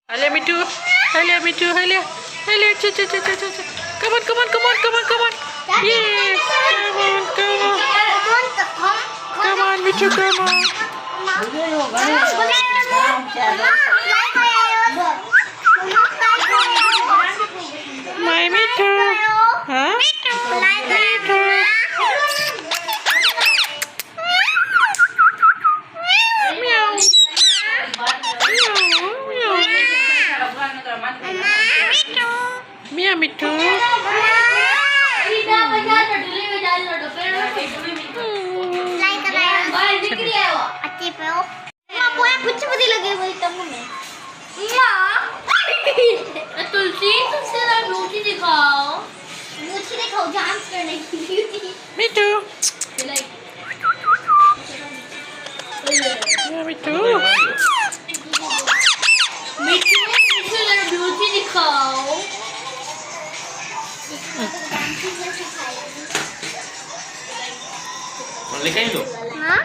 Halia, me too. Halia, me too. Halia. Halia, come on, come on, come on, come on, come on. Yes, come on, come on. Come on, me too, come on. My me too. Huh? Me too. Meow. Meow, me too. तुलसी तुमसे beauty दिखाओ dance करने की beauty Me too. Yeah, me too. मिट्टी तुमसे beauty दिखाओ Lekain tu. Hah?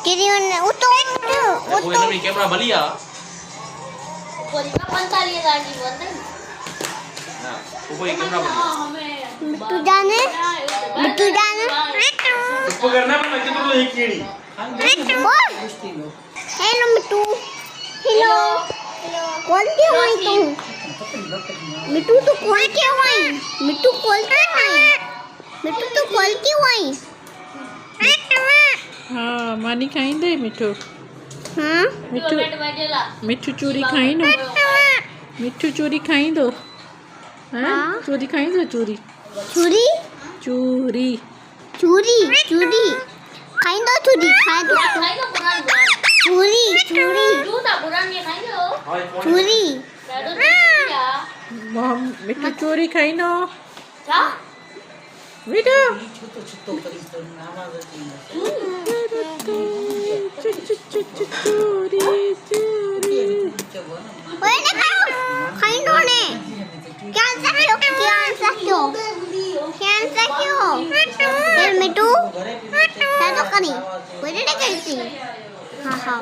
Kiri mana? Utung. Oh, ini kamera Bali ya. बोली ना 45 गाड़ी बोलते हैं Nah, ऊपर ये kamera Bali. Mitu जाने? Mitu जाने? ऊपर करना है ना तो एक कीड़ी. ओए! Hello Mitu. Hello. कौन क्या हुई तुम? मिट्टू तो कॉल क्या हुई? मिट्टू कॉल क्या हुई? मिट्टू तो कॉल क्यों हुई? हाँ, मानी खाइंदे मिठू. हाँ? मिठू. मिठू चूरी खाइंदो. मिठू चूरी खाइंदो. हाँ? चूरी खाइंदो चूरी. चूरी? चूरी. चूरी. चूरी. खाई दो चूरी. खाई दो. चूरी. चूरी. चूरी. मम मिठू चूरी खाइंदो. मिठू. चूरी चूरी. ओए ने खाओ. खाई दो ने. क्या सक्यो? क्या सक्यो? क्या सक्यो? मिठू. क्या तो करी? कोई नहीं करती. हाँ हाँ.